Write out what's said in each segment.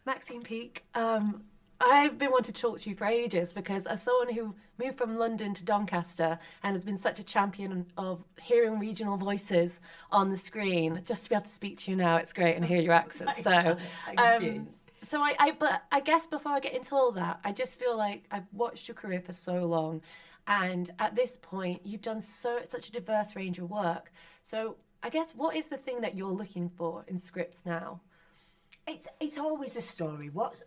Maxine Peake. I've been wanting to talk to you for ages because as someone who moved from London to Doncaster and has been such a champion of hearing regional voices on the screen, just to be able to speak to you now, it's great and hear your accent. Thank you. But I guess before I get into all that, I just feel like I've watched your career for so long, and at this point, you've done such a diverse range of work. So I guess what is the thing that you're looking for in scripts now? It's always a story. What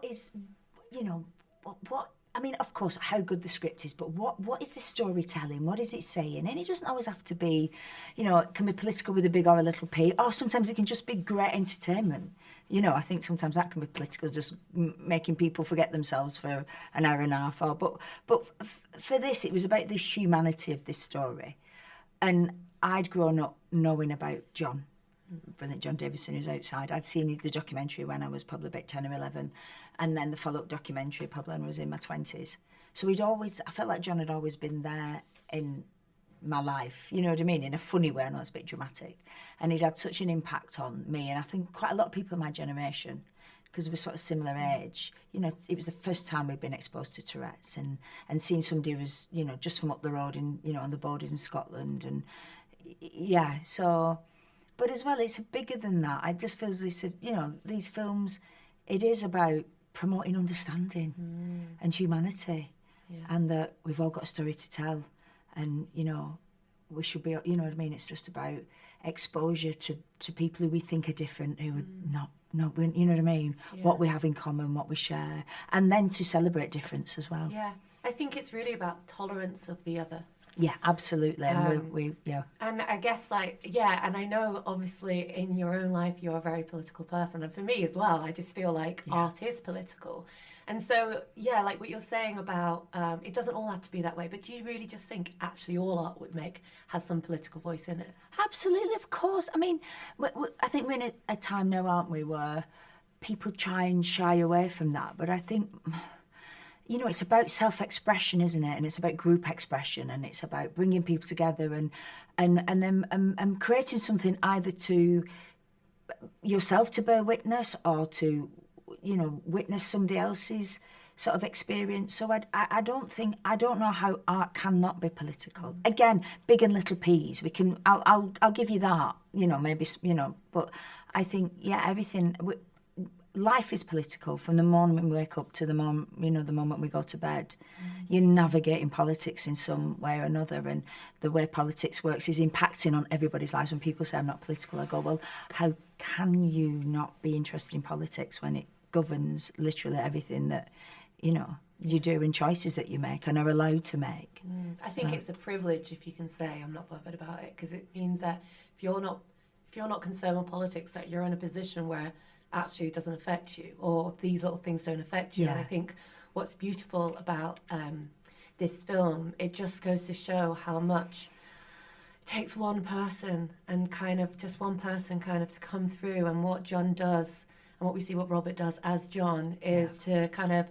is, what I mean, of course, how good the script is, but what is the storytelling? What is it saying? And it doesn't always have to be, it can be political with a big or a little p, or sometimes it can just be great entertainment. I think sometimes that can be political, just making people forget themselves for an hour and a half. But for this, it was about the humanity of this story. And I'd grown up knowing about John. Brilliant John Davison, who's outside. I'd seen the documentary when I was probably about 10 or 11, and then the follow-up documentary probably when I was in my 20s. So I felt like John had always been there in my life, you know what I mean, in a funny way. I know it's a bit dramatic. And he'd had such an impact on me, and I think quite a lot of people in my generation, because we're sort of similar age, it was the first time we'd been exposed to Tourette's, and seeing somebody who was, just from up the road in, on the borders in Scotland, and yeah, so... But as well, it's bigger than that. I just feel this, these films, it is about promoting understanding and humanity, and that we've all got a story to tell, and we should be, you know what I mean. It's just about exposure to people who we think are different, who are not, you know what I mean. Yeah. What we have in common, what we share, and then to celebrate difference as well. Yeah, I think it's really about tolerance of the other. Yeah, absolutely. And And I guess and I know obviously in your own life you're a very political person, and for me as well, I just feel like art is political. And so, like what you're saying about, it doesn't all have to be that way, but do you really just think actually all art would make has some political voice in it? Absolutely, of course. I mean, I think we're in a time now, aren't we, where people try and shy away from that, but I think... it's about self-expression, isn't it? And it's about group expression, and it's about bringing people together and then creating something either to yourself to bear witness or to, witness somebody else's sort of experience. So I don't know how art cannot be political. Again, big and little P's. I'll give you that. Maybe but I think everything. Life is political from the moment we wake up to the moment we go to bed. You're navigating politics in some way or another, and the way politics works is impacting on everybody's lives. When people say I'm not political, I go, well, how can you not be interested in politics when it governs literally everything that you do and choices that you make and are allowed to make? I think it's a privilege if you can say I'm not bothered about it, because it means that if you're not concerned with politics, that you're in a position where actually it doesn't affect you, or these little things don't affect you. And I think what's beautiful about this film, it just goes to show how much it takes one person and just one person to come through, and what John does and what we see what Robert does as John is to kind of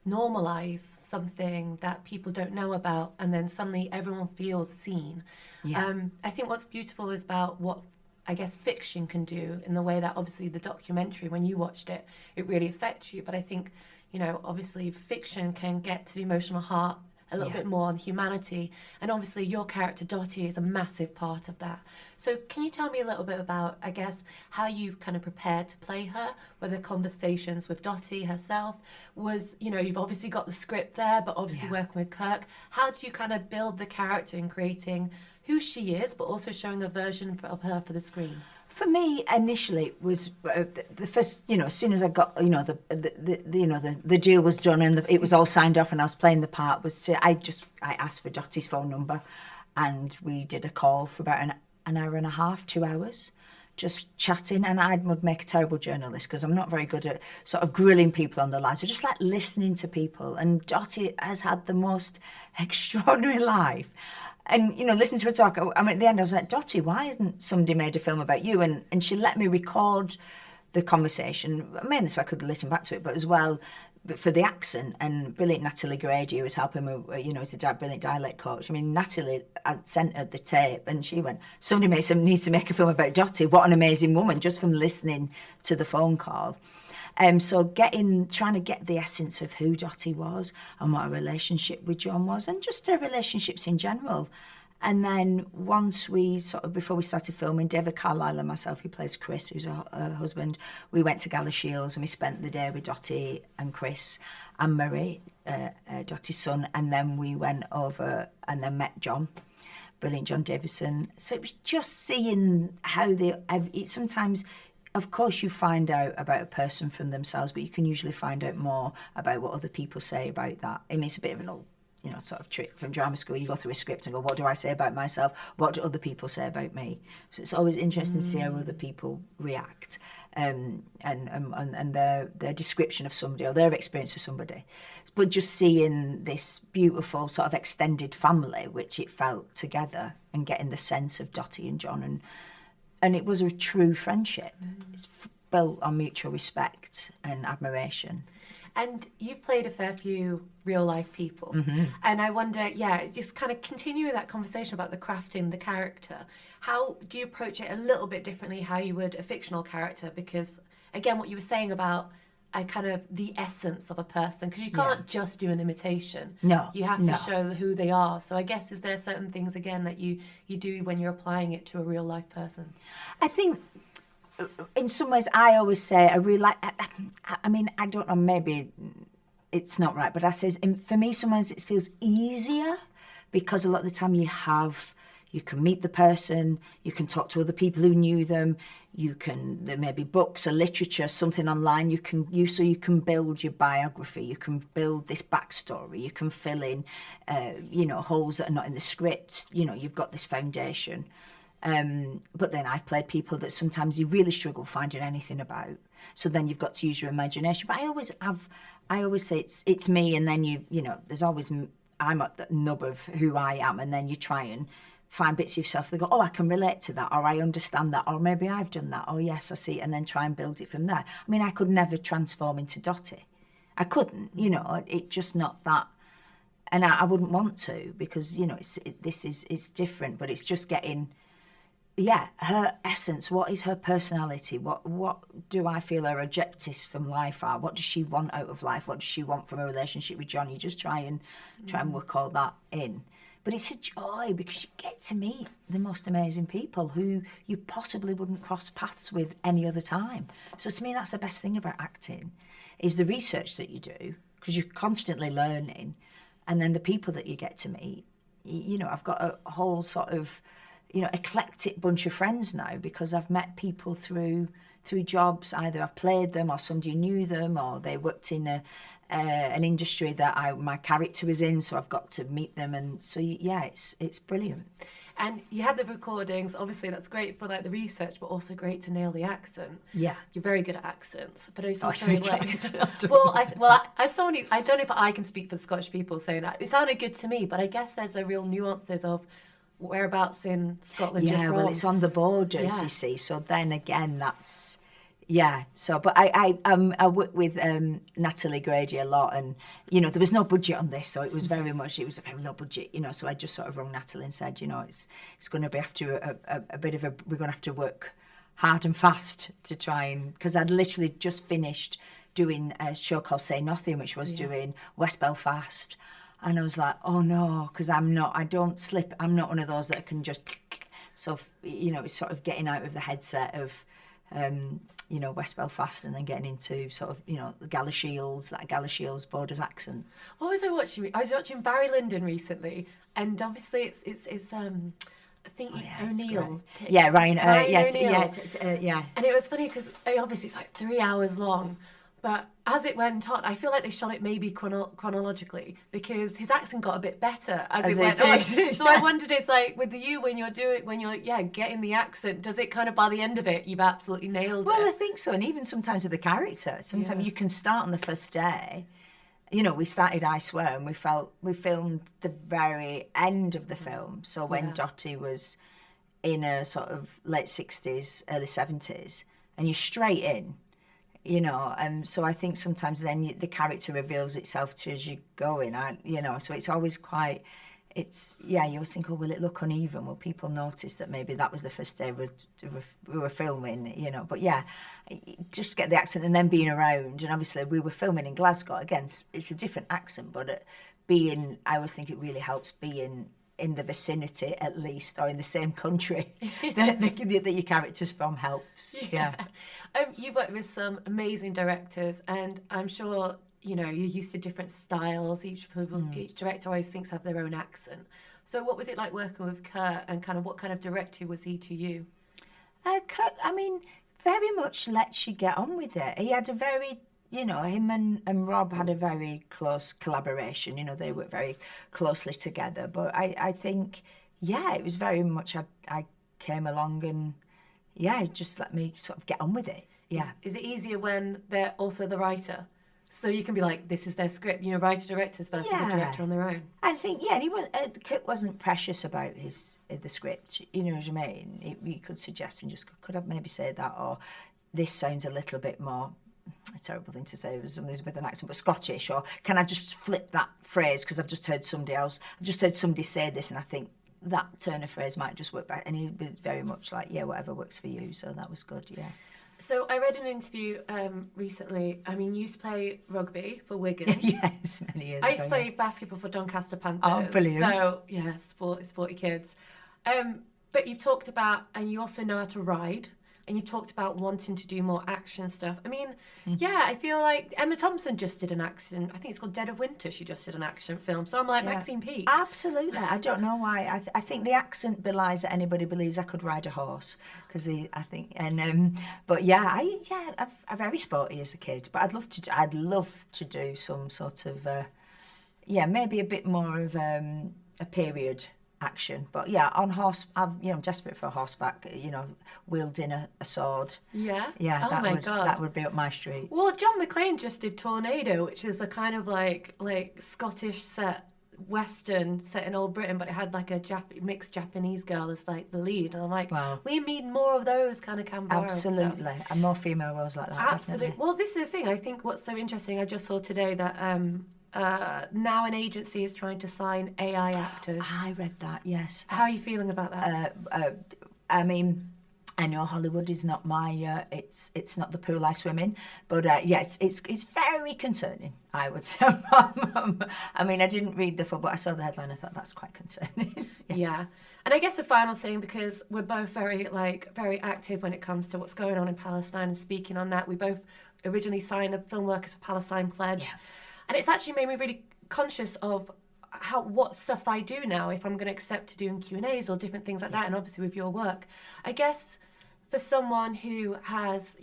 normalize something that people don't know about, and then suddenly everyone feels seen. I think what's beautiful is about what I guess fiction can do, in the way that obviously the documentary, when you watched it, it really affects you. But I think, obviously fiction can get to the emotional heart a little bit more on humanity. And obviously your character Dottie is a massive part of that. So can you tell me a little bit about, I guess, how you kind of prepared to play her? Were there conversations with Dottie herself? You've obviously got the script there, but obviously working with Kirk. How did you kind of build the character in creating who she is, but also showing a version of her for the screen? For me, initially, it was the first. As soon as I got, the deal was done and it was all signed off, and I was playing the part. I asked for Dottie's phone number, and we did a call for about an hour and a half, 2 hours, just chatting. And I would make a terrible journalist because I'm not very good at sort of grilling people on the line. So just like listening to people. And Dottie has had the most extraordinary life. And, listen to her talk. At the end, I was like, Dottie, why hasn't somebody made a film about you? And she let me record the conversation, mainly so I could listen back to it, but as well for the accent. And brilliant Natalie Grady, who was helping me, as a brilliant dialect coach. Natalie, I sent her the tape, and she went, somebody needs to make a film about Dottie. What an amazing woman, just from listening to the phone call. So trying to get the essence of who Dottie was and what her relationship with John was, and just her relationships in general. And then once before we started filming, David Carlisle and myself, who plays Chris, who's her husband, we went to Galashiels and we spent the day with Dottie and Chris and Murray, Dottie's son, and then we went over and then met John, brilliant John Davison. So it was just seeing how sometimes, of course, you find out about a person from themselves, but you can usually find out more about what other people say about that. I mean, it's a bit of an old, sort of trick from drama school. You go through a script and go, what do I say about myself? What do other people say about me? So it's always interesting to see how other people react, and their description of somebody or their experience of somebody. But just seeing this beautiful sort of extended family, which it felt together, and getting the sense of Dottie and John, and it was a true friendship. It's built on mutual respect and admiration. And you've played a fair few real-life people. Mm-hmm. And I wonder, just kind of continuing that conversation about the crafting the character, how do you approach it a little bit differently how you would a fictional character? Because, again, what you were saying about kind of the essence of a person, because you can't just do an imitation. No. You have to show who they are. So I guess, is there certain things, again, that you do when you're applying it to a real-life person? I think, in some ways, I always say I don't know, maybe it's not right, but I say, for me, sometimes it feels easier because a lot of the time you can meet the person, you can talk to other people who knew them, there may be books or literature, something online, so you can build your biography, you can build this backstory, you can fill in, holes that are not in the script, you've got this foundation. But then I've played people that sometimes you really struggle finding anything about. So then you've got to use your imagination. But I always say it's me, and then there's always, I'm at the nub of who I am, and then you try and find bits of yourself that go, oh, I can relate to that, or I understand that, or maybe I've done that, oh yes, I see, and then try and build it from there. I mean, I could never transform into Dottie. I couldn't, it's just not that. And I wouldn't want to, because, it's different, but it's just getting, her essence. What is her personality? What do I feel her objectives from life are? What does she want out of life? What does she want from a relationship with John? You just try and work all that in. But it's a joy because you get to meet the most amazing people who you possibly wouldn't cross paths with any other time. So to me, that's the best thing about acting, is the research that you do, because you're constantly learning, and then the people that you get to meet. I've got a whole sort of, eclectic bunch of friends now, because I've met people through jobs. Either I've played them, or somebody knew them, or they worked in an industry that my character was in, so I've got to meet them. And so, it's brilliant. And you had the recordings. Obviously, that's great for the research, but also great to nail the accent. Yeah, you're very good at accents. But I don't know if I can speak for the Scottish people saying that. It sounded good to me, but I guess there's a real nuances of whereabouts in Scotland you're from. Well, it's on the borders, you see. So then again, that's So, but I worked with Natalie Grady a lot, and there was no budget on this, so it was a very low budget, So I just sort of rung Natalie and said, it's going to be after a bit of we're going to have to work hard and fast to try and, because I'd literally just finished doing a show called Say Nothing, which was doing West Belfast. And I was like, oh no, because I don't slip. I'm not one of those that can just, so, it's sort of getting out of the headset of, West Belfast, and then getting into sort of, the Galashiels, that Galashiels borders accent. What was I watching? I was watching Barry Lyndon recently, and obviously it's I think O'Neill. Ryan O'Neill. Yeah. And it was funny because obviously it's 3 hours long. But as it went on, I feel like they shot it maybe chronologically, because his accent got a bit better as it went on. So I wondered, it's with you when you're getting the accent, does it kind of by the end of it you've absolutely nailed it? Well, I think so, and even sometimes with the character, sometimes you can start on the first day. We started I Swear, and we filmed the very end of the film. So when Dottie was in her sort of late 60s, early 70s, and you're straight in. So I think sometimes then the character reveals itself to as you're going, so it's always quite, it's, yeah, you always think, oh, will it look uneven? Will people notice that maybe that was the first day we were filming, you know? But yeah, just get the accent and then being around. And obviously we were filming in Glasgow. Again, it's a different accent, but I always think it really helps being in the vicinity at least, or in the same country that your character's from helps. Yeah. You've worked with some amazing directors, and I'm sure, you know, you're used to different styles. Each director always thinks they have their own accent. So what was it like working with Kurt, and kind of what kind of director was he to you? Kurt, I mean, very much lets you get on with it. He had a very, you know, him and Rob had a very close collaboration. You know, they worked very closely together. But I think, yeah, it was very much I came along and, yeah, just let me sort of get on with it. Yeah. Is it easier when they're also the writer? So you can be like, this is their script, you know, writer-directors versus a director on their own. I think, yeah, and Kurt wasn't precious about the script, you know what I mean? He could suggest and just, could I maybe say that, or this sounds a little bit more, a terrible thing to say, it was something with an accent, but Scottish, or can I just flip that phrase because I've just heard somebody say this and I think that turn of phrase might just work back. And he was very much like, yeah, whatever works for you, so that was good, yeah. So I read an interview recently. I mean, you used to play rugby for Wigan. Yes, many years ago. I used to play basketball for Doncaster Panthers. Oh, brilliant. So, yeah, sporty kids. But you've talked about, and you also know how to ride, and you've talked about wanting to do more action stuff. I mean, yeah, I feel like Emma Thompson just did an action. I think it's called Dead of Winter. She just did an action film. So I'm like, yeah. Maxine Peake. Absolutely. I don't know why. I think the accent belies that anybody believes I could ride a horse. Because I think, and but yeah, I'm very sporty as a kid. But I'd love to do some sort of, maybe a bit more of a period action. But yeah, on horse, I'm desperate for a horseback, wielding a sword. Yeah? Yeah, God. That would be up my street. Well, John McClane just did Tornado, which was a kind of like Scottish set Western set in old Britain, but it had like a mixed Japanese girl as like the lead. And I'm like, wow, we need more of those kind of Canberra Absolutely. stuff. And more female roles like that. Absolutely. Definitely. Well, this is the thing. I think what's so interesting, I just saw today that now an agency is trying to sign AI actors. I read that, yes. How are you feeling about that? I mean, I know Hollywood is not my, it's not the pool I swim in, but it's very concerning, I would say. I mean, I didn't read the full, but I saw the headline, I thought that's quite concerning. Yes. Yeah. And I guess the final thing, because we're both very active when it comes to what's going on in Palestine and speaking on that. We both originally signed the Film Workers for Palestine pledge. Yeah. And it's actually made me really conscious of what stuff I do now, if I'm going to accept doing Q&As or different things like that, and obviously with your work. I guess for someone who has,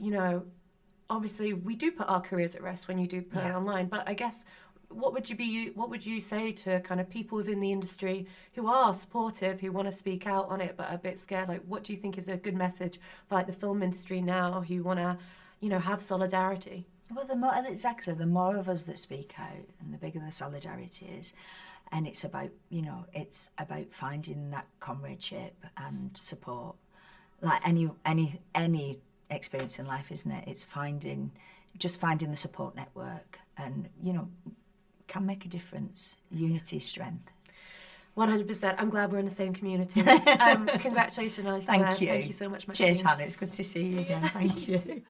obviously we do put our careers at rest when you do put it online, but I guess what would you say to kind of people within the industry who are supportive, who want to speak out on it but are a bit scared? Like, what do you think is a good message for like the film industry now who want to, have solidarity? Well, the more of us that speak out, and the bigger the solidarity is, and it's about finding that comradeship and support, like any experience in life, isn't it? It's finding the support network, and can make a difference. Unity, strength. 100%. I'm glad we're in the same community. Congratulations, I swear. Thank you. Thank you so much, Maxine. Cheers, Hannah. It's good to see you again. Thank you.